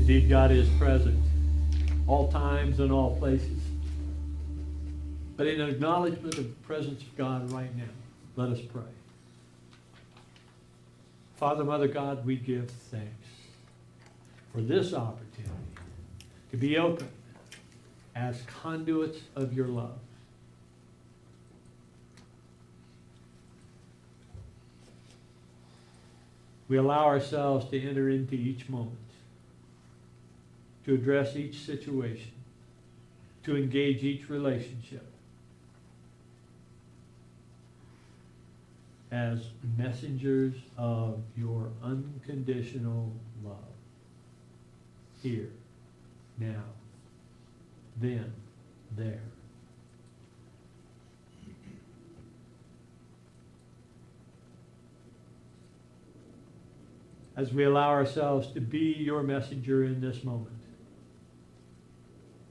Indeed, God is present all times and all places. But in acknowledgement of the presence of God right now, let us pray. Father, Mother God, we give thanks for this opportunity to be open as conduits of your love. We allow ourselves to enter into each moment, to address each situation, to engage each relationship as messengers of your unconditional love. Here, now, then, there. As we allow ourselves to be your messenger in this moment,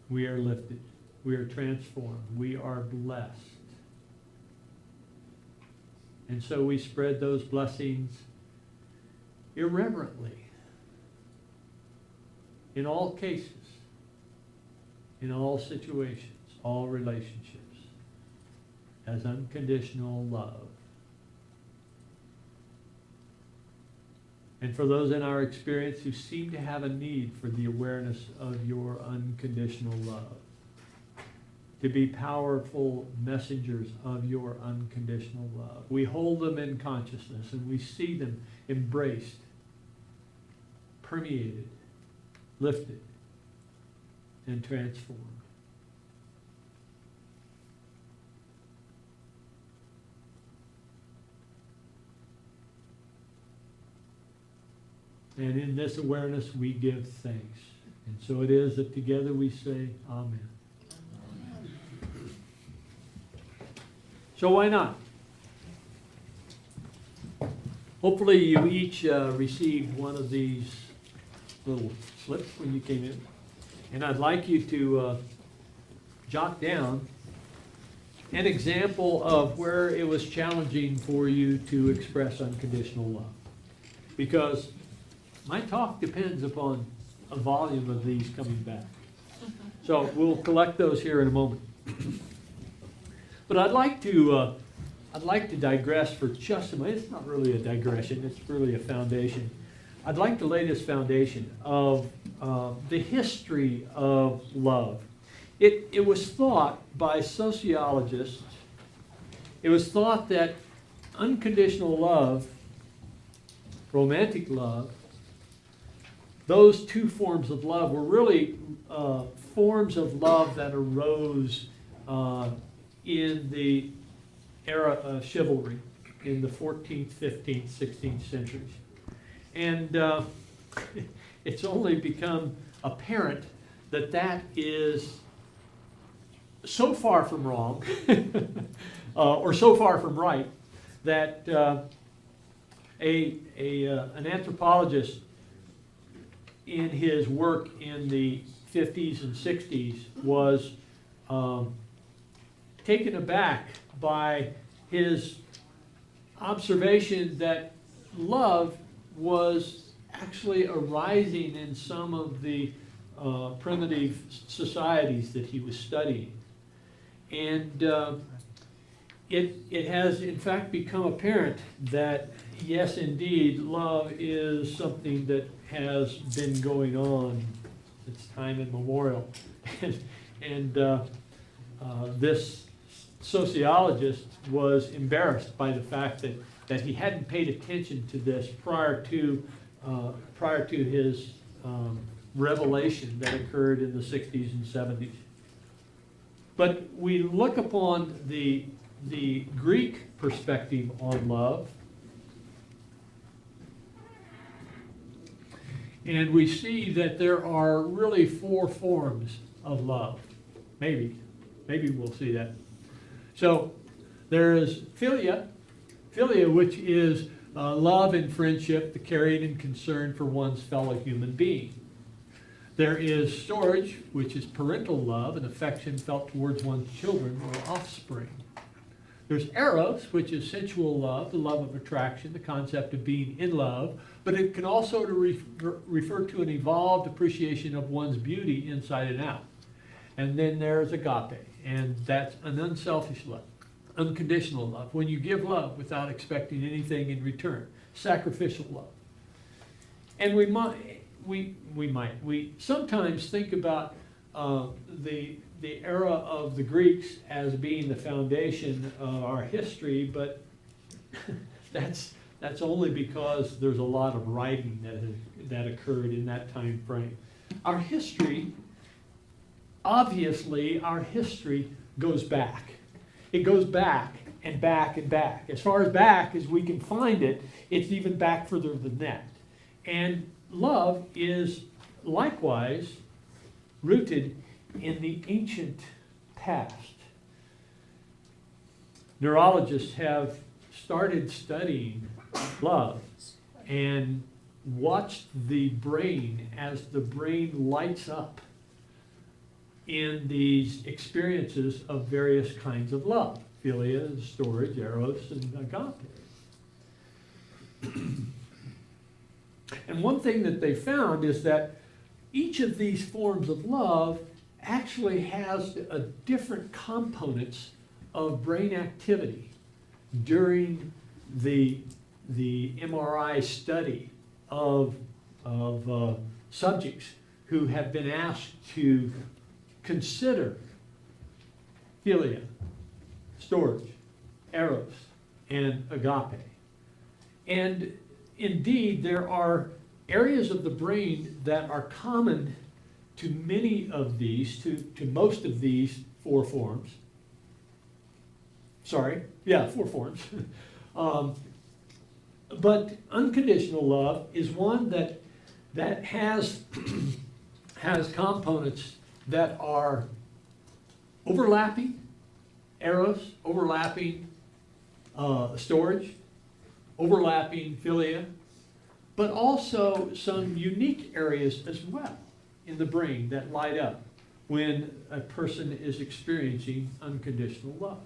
we are lifted, we are transformed, we are blessed. And so we spread those blessings irreverently, in all cases, in all situations, all relationships, as unconditional love. And for those in our experience who seem to have a need for the awareness of your unconditional love, to be powerful messengers of your unconditional love, we hold them in consciousness and we see them embraced, permeated, lifted, and transformed. And in this awareness, we give thanks. And so it is that together we say, Amen. So why not? Hopefully you each received one of these little slips when you came in. And I'd like you to jot down an example of where it was challenging for you to express unconditional love. Because my talk depends upon a volume of these coming back. So we'll collect those here in a moment. But I'd like to digress for just a moment. It's not really a digression, it's really a foundation. I'd like to lay this foundation of the history of love. It was thought by sociologists, it was thought that unconditional love, romantic love, those two forms of love were really forms of love that arose in the era of chivalry in the 14th, 15th, 16th centuries. And it's only become apparent that that is so far from wrong, or so far from right, that an anthropologist in his work in the 50s and 60s was taken aback by his observation that love was actually arising in some of the primitive societies that he was studying. And it has in fact become apparent that yes, indeed, love is something that has been going on since time immemorial. and this sociologist was embarrassed by the fact that he hadn't paid attention to this prior to his revelation that occurred in the 60s and 70s. But we look upon the Greek perspective on love, and we see that there are really 4 forms of love. Maybe we'll see that. So there is Philia, which is love and friendship, the caring and concern for one's fellow human being. There is Storge, which is parental love and affection felt towards one's children or offspring. There's Eros, which is sensual love, the love of attraction, the concept of being in love, but it can also refer to an evolved appreciation of one's beauty inside and out. And then there's Agape, and that's an unselfish love, unconditional love, when you give love without expecting anything in return, sacrificial love. And we sometimes think about the era of the Greeks as being the foundation of our history, but that's only because there's a lot of writing that occurred in that time frame. Our history, obviously, our history goes back. It goes back and back and back. As far as back as we can find it, it's even back further than that. And love is likewise rooted in the ancient past. Neurologists have started studying love and watched the brain as the brain lights up in these experiences of various kinds of love. Philia, Storge, Eros, and Agape. And one thing that they found is that each of these forms of love actually has different components of brain activity during the MRI study of subjects who have been asked to consider Philia, Storge, Eros, and Agape. And indeed, there are areas of the brain that are common to many of these, to most of these four forms. Four forms. But unconditional love is one that has components that are overlapping, Eros, overlapping Storge, overlapping Philia, but also some unique areas as well in the brain that light up when a person is experiencing unconditional love.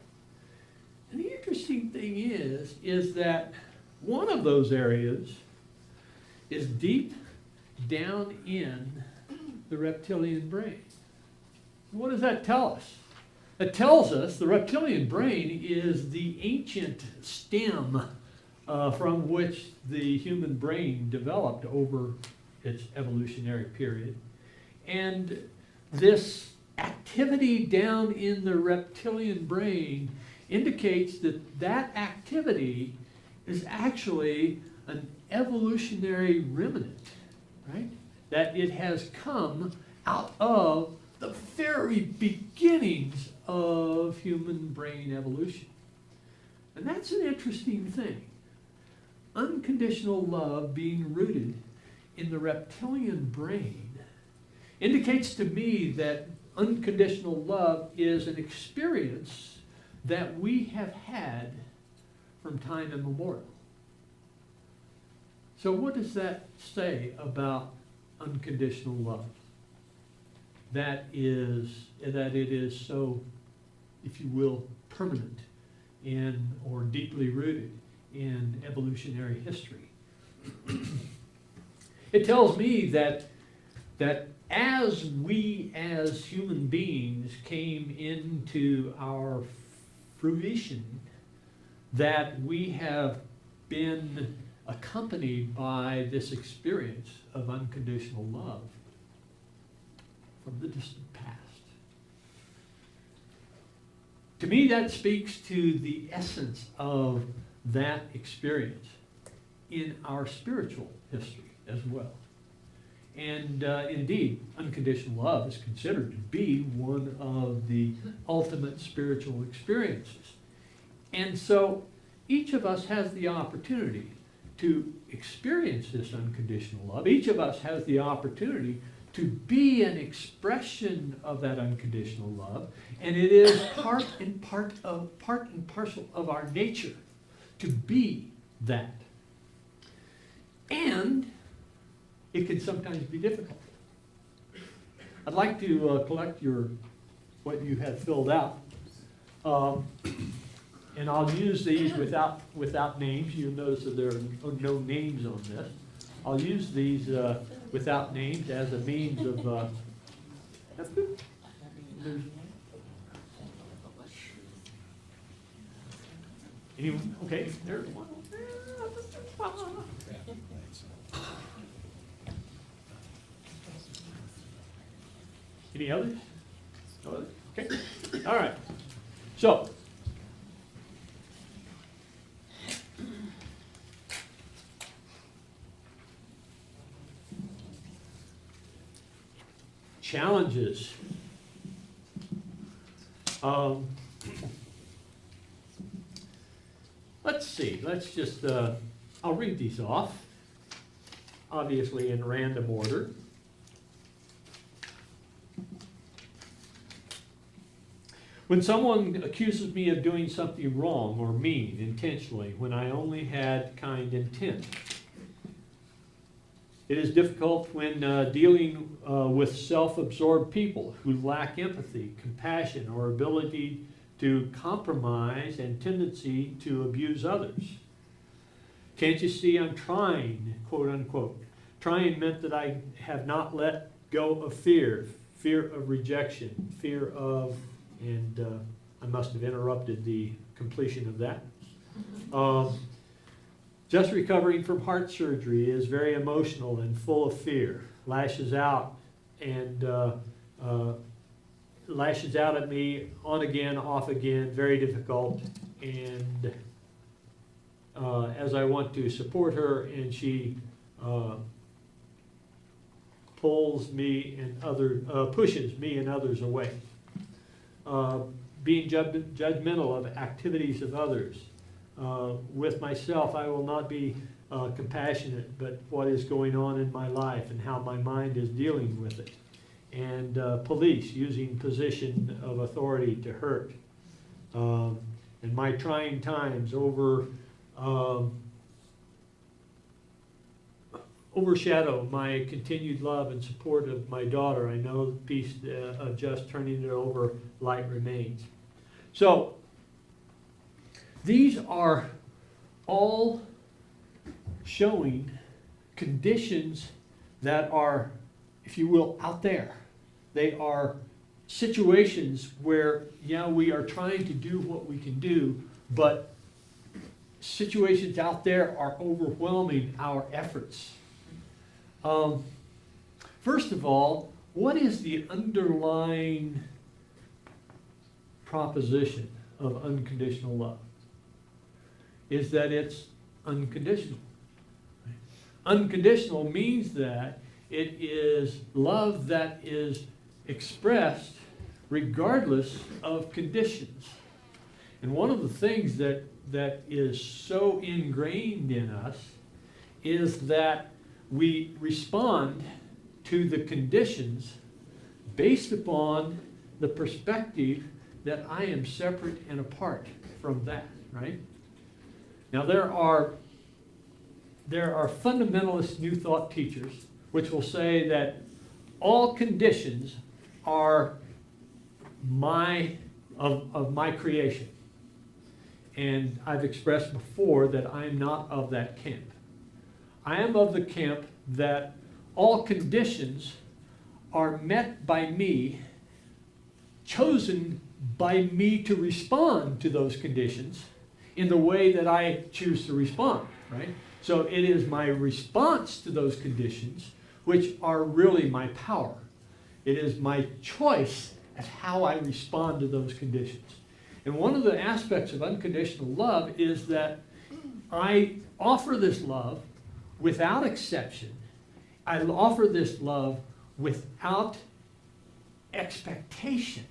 And the interesting thing is that one of those areas is deep down in the reptilian brain. What does that tell us? It tells us the reptilian brain is the ancient stem from which the human brain developed over its evolutionary period. And this activity down in the reptilian brain indicates that activity is actually an evolutionary remnant, right? That it has come out of the very beginnings of human brain evolution. And that's an interesting thing. Unconditional love being rooted in the reptilian brain indicates to me that unconditional love is an experience that we have had from time immemorial. So what does that say about unconditional love? That it is so, if you will, permanent or deeply rooted in evolutionary history. It tells me that as we as human beings came into our fruition, that we have been accompanied by this experience of unconditional love from the distant past. To me, that speaks to the essence of that experience in our spiritual history as well. And indeed, unconditional love is considered to be one of the ultimate spiritual experiences. And so each of us has the opportunity to experience this unconditional love. Each of us has the opportunity to be an expression of that unconditional love, and it is part and parcel of our nature to be that. And it can sometimes be difficult. I'd like to collect what you have filled out. and I'll use these without names. You'll notice that there are no names on this. I'll use these without names as a means of. That's good. Anyone? Okay, there's one. Any others? No others? Okay. All right. So. Challenges. Let's see. Let's just, I'll read these off, obviously in random order. When someone accuses me of doing something wrong or mean intentionally when I only had kind intent. It is difficult when dealing with self-absorbed people who lack empathy, compassion, or ability to compromise and tendency to abuse others. Can't you see I'm trying, quote unquote. Trying meant that I have not let go of fear of rejection, fear of, and I must have interrupted the completion of that. Just recovering from heart surgery is very emotional and full of fear. Lashes out at me on again, off again, very difficult. And as I want to support her, and she pushes me and others away. Being judgmental of activities of others. With myself, I will not be compassionate, but what is going on in my life and how my mind is dealing with it. And police using position of authority to hurt. And my trying times overshadow my continued love and support of my daughter. I know the piece of just turning it over, light remains. So, these are all showing conditions that are, if you will, out there. They are situations where, yeah, we are trying to do what we can do, but situations out there are overwhelming our efforts. First of all, what is the underlying proposition of unconditional love? Is that it's unconditional. Unconditional means that it is love that is expressed regardless of conditions. And one of the things that is so ingrained in us is that we respond to the conditions based upon the perspective that I am separate and apart from that, right? Now there are fundamentalist New Thought teachers which will say that all conditions are of my creation. And I've expressed before that I'm not of that camp. I am of the camp that all conditions are met by me, chosen by me to respond to those conditions in the way that I choose to respond, right? So it is my response to those conditions which are really my power. It is my choice of how I respond to those conditions. And one of the aspects of unconditional love is that I offer this love without exception. I offer this love without expectation.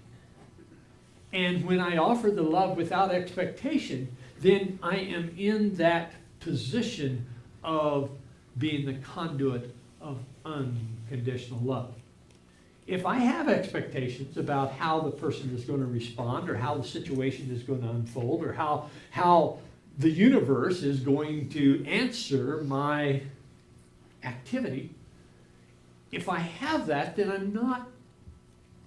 And when I offer the love without expectation, then I am in that position of being the conduit of unconditional love. If I have expectations about how the person is going to respond, or how the situation is going to unfold, or how the universe is going to answer my activity, if I have that, then I'm not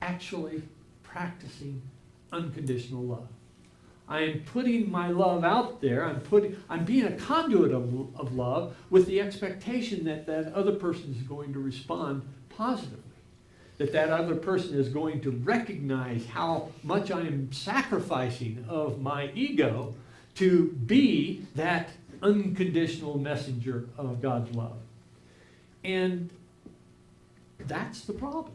actually practicing unconditional love. I am putting my love out there. I'm being a conduit of love with the expectation that that other person is going to respond positively. That other person is going to recognize how much I am sacrificing of my ego to be that unconditional messenger of God's love. And that's the problem.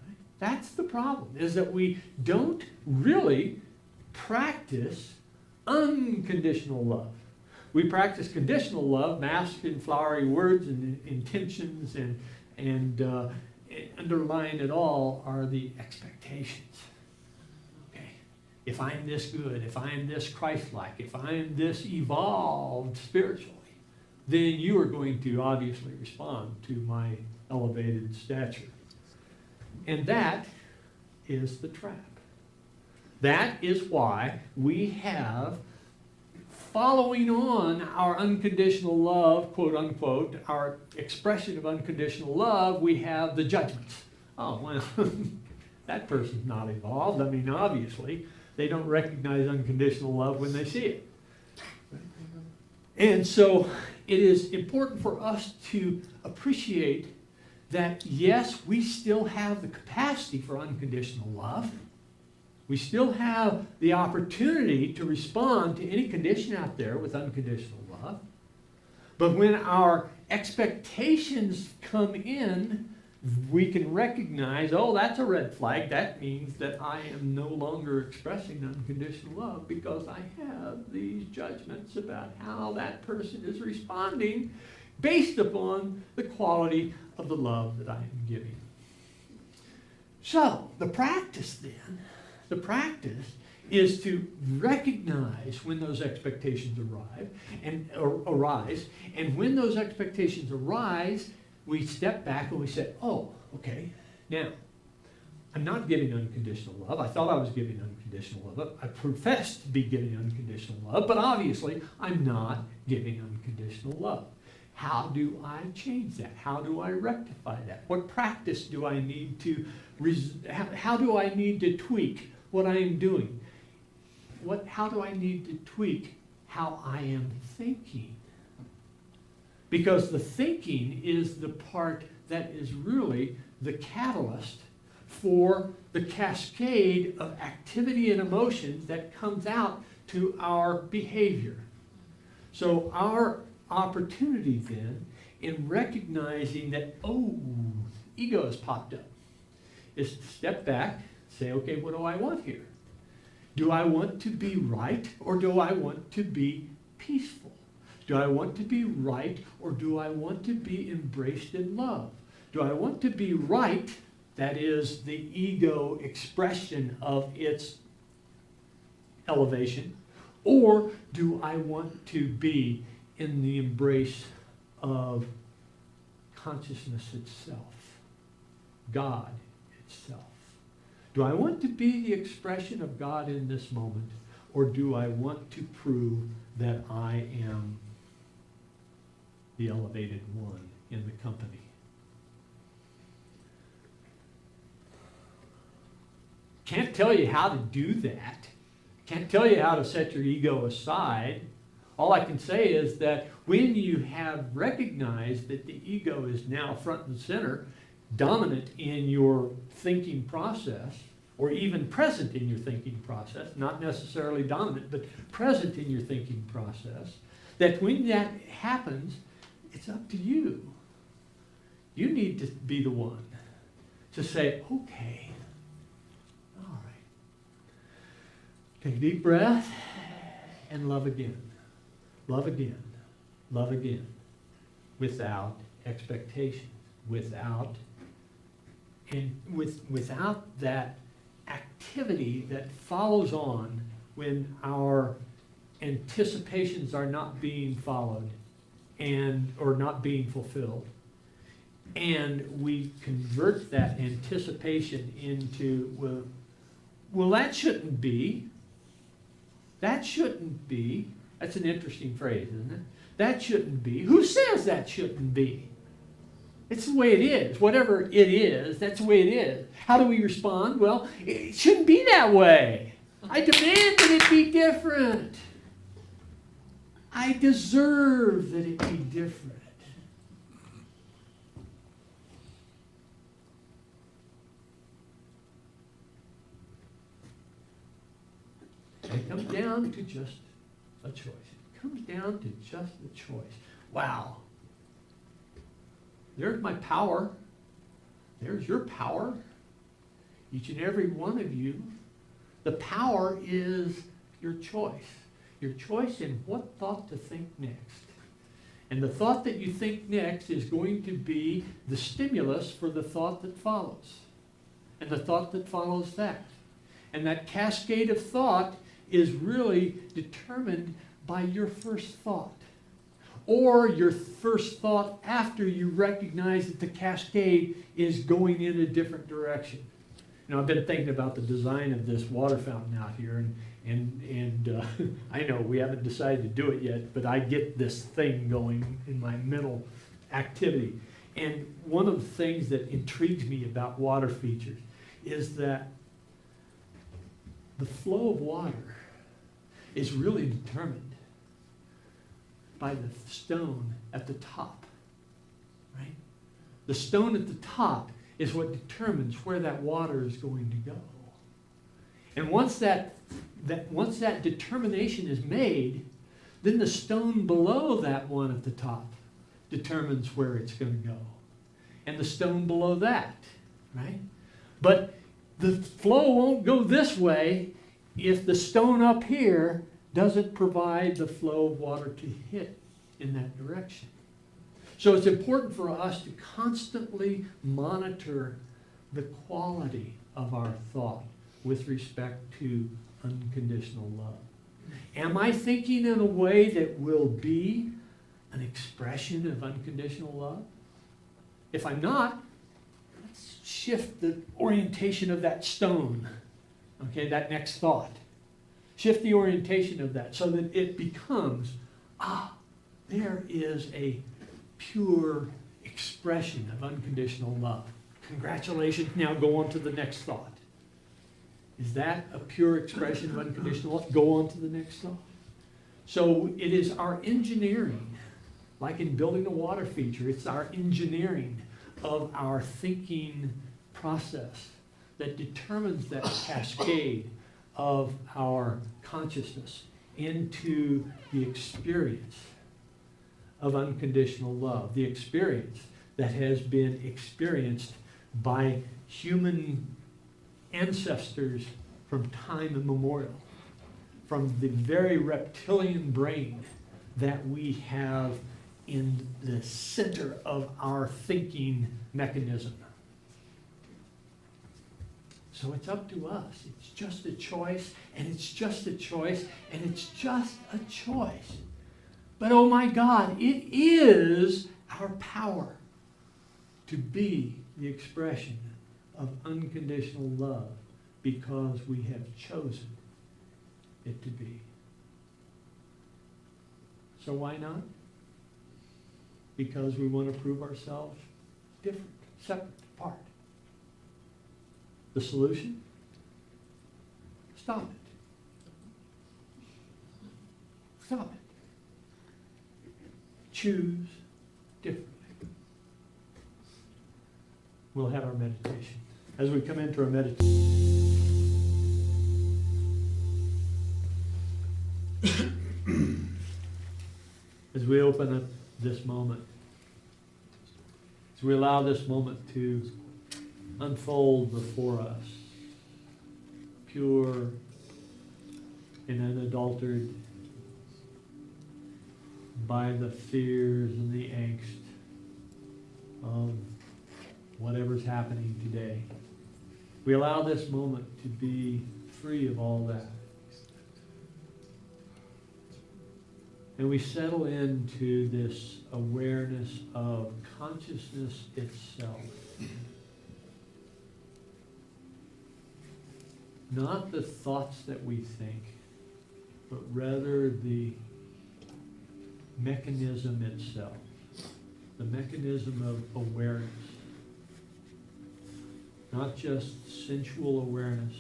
Right? That's the problem, is that we don't really practice unconditional love. We practice conditional love, masked in flowery words and intentions, and underlying it all are the expectations. Okay, if I'm this good, if I'm this Christ-like, if I'm this evolved spiritually, then you are going to obviously respond to my elevated stature. And that is the trap. That is why we have, following on our unconditional love, quote unquote, our expression of unconditional love, we have the judgments. Oh, well, that person's not evolved. I mean, obviously, they don't recognize unconditional love when they see it. And so it is important for us to appreciate that, yes, we still have the capacity for unconditional love. We still have the opportunity to respond to any condition out there with unconditional love. But when our expectations come in, we can recognize, oh, that's a red flag. That means that I am no longer expressing unconditional love because I have these judgments about how that person is responding based upon the quality of the love that I am giving. So, the practice is to recognize when those expectations arise, and when those expectations arise, we step back and we say, oh, okay, now, I'm not giving unconditional love. I thought I was giving unconditional love. I professed to be giving unconditional love, but obviously I'm not giving unconditional love. How do I change that? How do I rectify that? What practice do I need to, how do I need to tweak what I am doing? How do I need to tweak how I am thinking? Because the thinking is the part that is really the catalyst for the cascade of activity and emotions that comes out to our behavior. So our opportunity then in recognizing that, oh, ego has popped up, is to step back, say, okay, what do I want here? Do I want to be right, or do I want to be peaceful? Do I want to be right, or do I want to be embraced in love? Do I want to be right, that is the ego expression of its elevation, or do I want to be in the embrace of consciousness itself, God itself? Do I want to be the expression of God in this moment, or do I want to prove that I am the elevated one in the company? Can't tell you how to do that. Can't tell you how to set your ego aside. All I can say is that when you have recognized that the ego is now front and center, dominant in your thinking process, or even present in your thinking process, not necessarily dominant, but present in your thinking process, that when that happens, it's up to you. You need to be the one to say, okay, all right. Take a deep breath and love again. Love again. Love again. Without expectation. Without that activity that follows on when our anticipations are not being followed or not being fulfilled. And we convert that anticipation into, well, that shouldn't be. That shouldn't be. That's an interesting phrase, isn't it? That shouldn't be. Who says that shouldn't be? It's the way it is. Whatever it is, that's the way it is. How do we respond? Well, it shouldn't be that way. I demand that it be different. I deserve that it be different. It comes down to just a choice. It comes down to just a choice. Wow. There's my power. There's your power. Each and every one of you. The power is your choice. Your choice in what thought to think next. And the thought that you think next is going to be the stimulus for the thought that follows. And the thought that follows that. And that cascade of thought is really determined by your first thought. Or your first thought after you recognize that the cascade is going in a different direction. You know, I've been thinking about the design of this water fountain out here, and I know we haven't decided to do it yet, but I get this thing going in my mental activity. And one of the things that intrigues me about water features is that the flow of water is really determined by the stone at the top, right? The stone at the top is what determines where that water is going to go. And once that determination is made, then the stone below that one at the top determines where it's going to go. And the stone below that, right? But the flow won't go this way if the stone up here doesn't provide the flow of water to hit in that direction. So it's important for us to constantly monitor the quality of our thought with respect to unconditional love. Am I thinking in a way that will be an expression of unconditional love? If I'm not, let's shift the orientation of that stone, okay, that next thought. Shift the orientation of that so that it becomes, there is a pure expression of unconditional love. Congratulations, now go on to the next thought. Is that a pure expression of unconditional love? Go on to the next thought. So it is our engineering, like in building a water feature, it's our engineering of our thinking process that determines that cascade of our consciousness into the experience of unconditional love, the experience that has been experienced by human ancestors from time immemorial, from the very reptilian brain that we have in the center of our thinking mechanism. So it's up to us. It's just a choice, and it's just a choice, and it's just a choice. But oh my God, it is our power to be the expression of unconditional love because we have chosen it to be. So why not? Because we want to prove ourselves different, separate, apart. The solution? Stop it. Stop it. Choose differently. We'll have our meditation. As we come into our meditation, as we open up this moment, as we allow this moment to unfold before us, pure and unadulterated by the fears and the angst of whatever's happening today. We allow this moment to be free of all that. And we settle into this awareness of consciousness itself. Not the thoughts that we think, but rather the mechanism itself. The mechanism of awareness. Not just sensual awareness,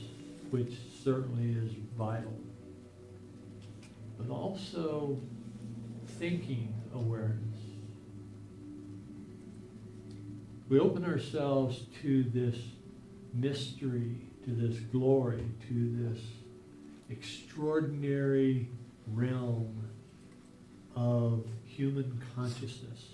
which certainly is vital. But also thinking awareness. We open ourselves to this mystery, to this glory, to this extraordinary realm of human consciousness.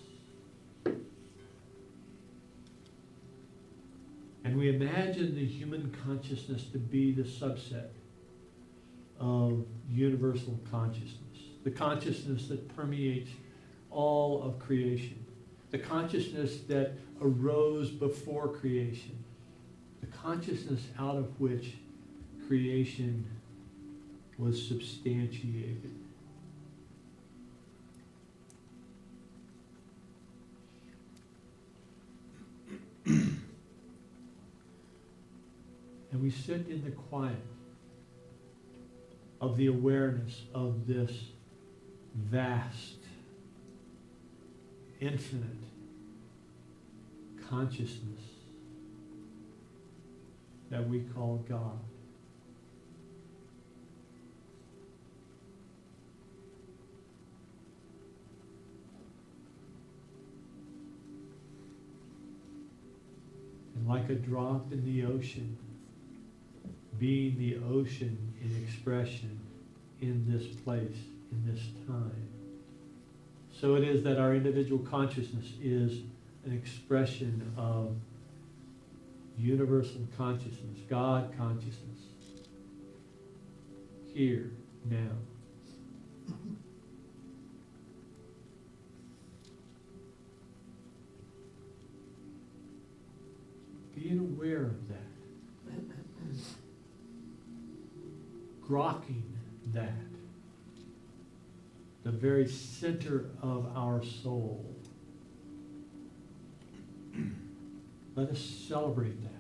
And we imagine the human consciousness to be the subset of universal consciousness, the consciousness that permeates all of creation, the consciousness that arose before creation, the consciousness out of which creation was substantiated. And we sit in the quiet of the awareness of this vast, infinite consciousness that we call God. And like a drop in the ocean, being the ocean in expression in this place, in this time. So it is that our individual consciousness is an expression of universal consciousness, God consciousness, here, now. Being aware of that. Grokking that, the very center of our soul. Let us celebrate that.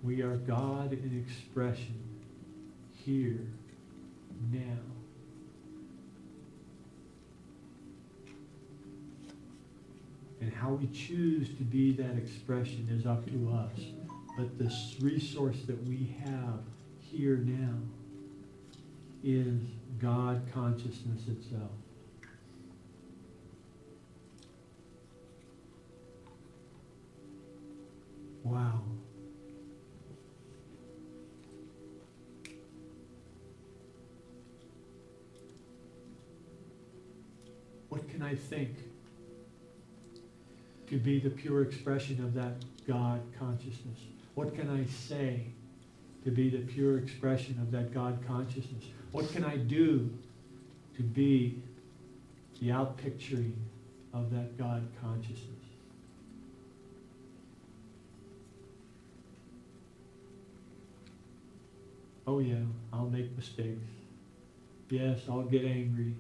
We are God in expression, here, now. And how we choose to be that expression is up to us. But this resource that we have here now is God consciousness itself. Wow. What can I think to be the pure expression of that God consciousness? What can I say to be the pure expression of that God consciousness? What can I do to be the outpicturing of that God consciousness? Oh yeah, I'll make mistakes. Yes, I'll get angry.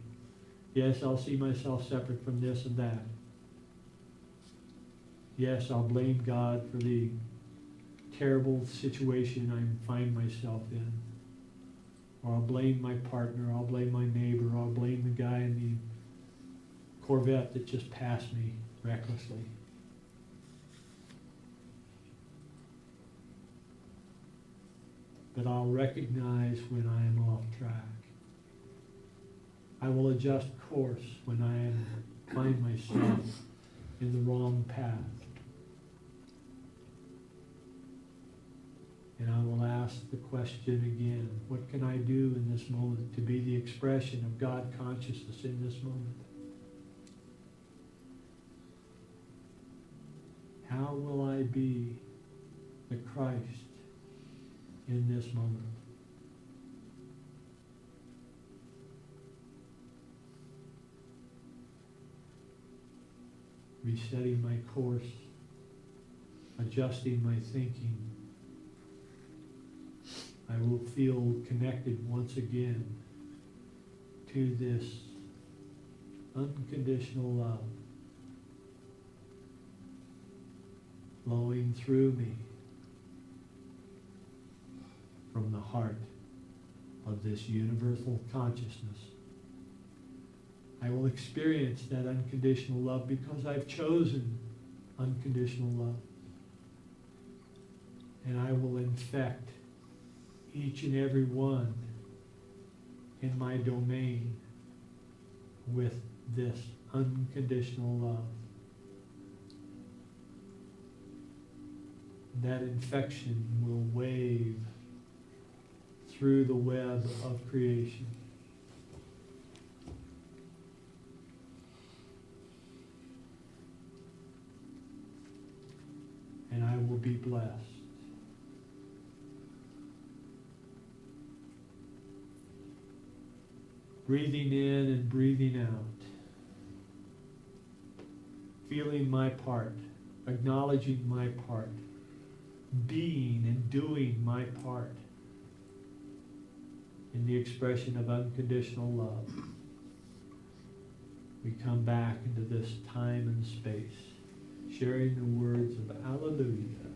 Yes, I'll see myself separate from this and that. Yes, I'll blame God for the terrible situation I find myself in. Or I'll blame my partner, I'll blame my neighbor, I'll blame the guy in the Corvette that just passed me recklessly. But I'll recognize when I am off track. I will adjust course when I find myself in the wrong path. And I will ask the question again, what can I do in this moment to be the expression of God consciousness in this moment? How will I be the Christ in this moment? Resetting my course, adjusting my thinking, I will feel connected once again to this unconditional love flowing through me from the heart of this universal consciousness. I will experience that unconditional love because I've chosen unconditional love. And I will infect each and every one in my domain with this unconditional love. That infection will wave through the web of creation. And I will be blessed. Breathing in and breathing out. Feeling my part, acknowledging my part, being and doing my part in the expression of unconditional love. We come back into this time and space, sharing the words of Alleluia.